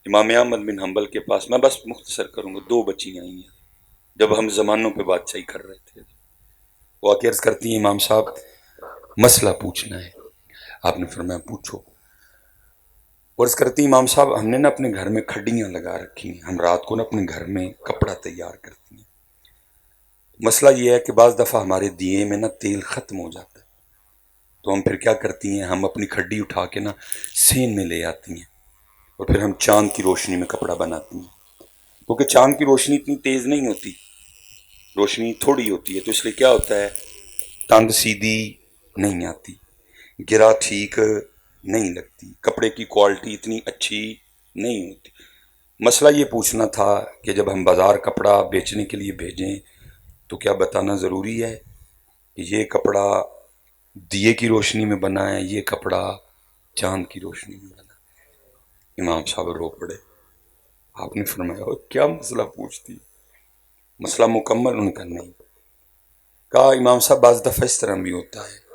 امام احمد بن حنبل کے پاس، میں بس مختصر کروں گا، 2 بچیاں آئی ہیں جب ہم زمانوں پہ بادشاہی کر رہے تھے. وہ آ کے عرض کرتی ہیں امام صاحب مسئلہ پوچھنا ہے. آپ نے فرمایا پوچھو. عرض کرتی امام صاحب ہم نے نا اپنے گھر میں کھڈیاں لگا رکھی ہیں، ہم رات کو نا اپنے گھر میں کپڑا تیار کرتی ہیں. مسئلہ یہ ہے کہ بعض دفعہ ہمارے دیے میں نا تیل ختم ہو جاتا ہے، تو ہم پھر کیا کرتی ہیں، ہم اپنی کھڈی اٹھا کے نا سین میں لے آتی ہیں اور پھر ہم چاند کی روشنی میں کپڑا بناتی ہیں. کیونکہ چاند کی روشنی اتنی تیز نہیں ہوتی، روشنی تھوڑی ہوتی ہے، تو اس لیے کیا ہوتا ہے، تند سیدھی نہیں آتی، گرا ٹھیک نہیں لگتی، کپڑے کی کوالٹی اتنی اچھی نہیں ہوتی. مسئلہ یہ پوچھنا تھا کہ جب ہم بازار کپڑا بیچنے کے لیے بھیجیں تو کیا بتانا ضروری ہے کہ یہ کپڑا دیے کی روشنی میں بنا ہے، یہ کپڑا چاند کی روشنی میں بنا ہے؟ امام صاحب رو پڑے. آپ نے فرمایا کیا مسئلہ پوچھتی؟ مسئلہ مکمل ان کا نہیں. کہا امام صاحب بعض دفعہ اس طرح بھی ہوتا ہے،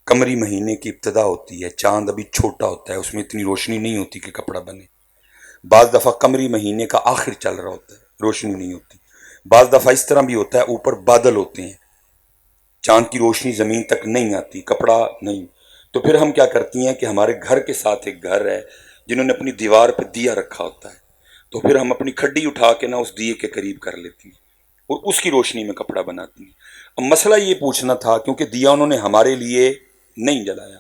قمری مہینے کی ابتدا ہوتی ہے، چاند ابھی چھوٹا ہوتا ہے، اس میں اتنی روشنی نہیں ہوتی کہ کپڑا بنے. بعض دفعہ قمری مہینے کا آخر چل رہا ہوتا ہے، روشنی نہیں ہوتی. بعض دفعہ اس طرح بھی ہوتا ہے اوپر بادل ہوتے ہیں، چاند کی روشنی زمین تک نہیں آتی، کپڑا نہیں. تو پھر ہم کیا کرتی ہیں کہ ہمارے گھر کے ساتھ ایک گھر ہے جنہوں نے اپنی دیوار پہ دیا رکھا ہوتا ہے، تو پھر ہم اپنی کھڈی اٹھا کے نا اس دیے کے قریب کر لیتی ہیں اور اس کی روشنی میں کپڑا بناتی ہیں. اب مسئلہ یہ پوچھنا تھا کیونکہ دیا انہوں نے ہمارے لیے نہیں جلایا،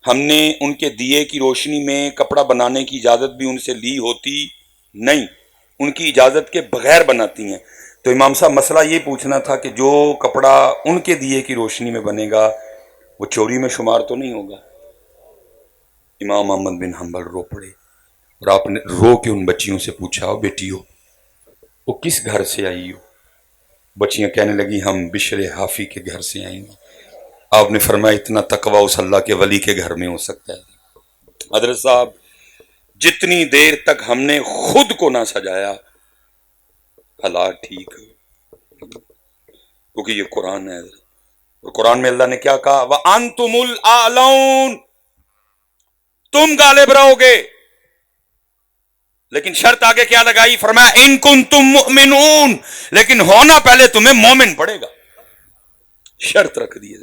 ہم نے ان کے دیے کی روشنی میں کپڑا بنانے کی اجازت بھی ان سے لی ہوتی نہیں، ان کی اجازت کے بغیر بناتی ہیں. تو امام صاحب مسئلہ یہ پوچھنا تھا کہ جو کپڑا ان کے دیے کی روشنی میں بنے گا وہ چوری میں شمار تو نہیں ہوگا؟ امام احمد بن حنبل رو پڑے اور آپ نے رو کے ان بچیوں سے پوچھا بیٹیو وہ کس گھر سے آئی ہو؟ بچیاں کہنے لگی ہم بشر حافی کے گھر سے آئیں گے. آپ نے فرمایا اتنا تقوی اس اللہ کے ولی کے گھر میں ہو سکتا ہے؟ حضرت صاحب جتنی دیر تک ہم نے خود کو نہ سجایا حالات ٹھیک ہے، کیونکہ یہ قرآن ہے. اور قرآن میں اللہ نے کیا کہا، وَأَنْتُمُ الْأَعْلَوْنَ، تم غالب رہو گے. لیکن شرط آگے کیا لگائی، فرمایا ان کنتم مؤمنون، لیکن ہونا پہلے تمہیں مومن پڑے گا. شرط رکھ دیے.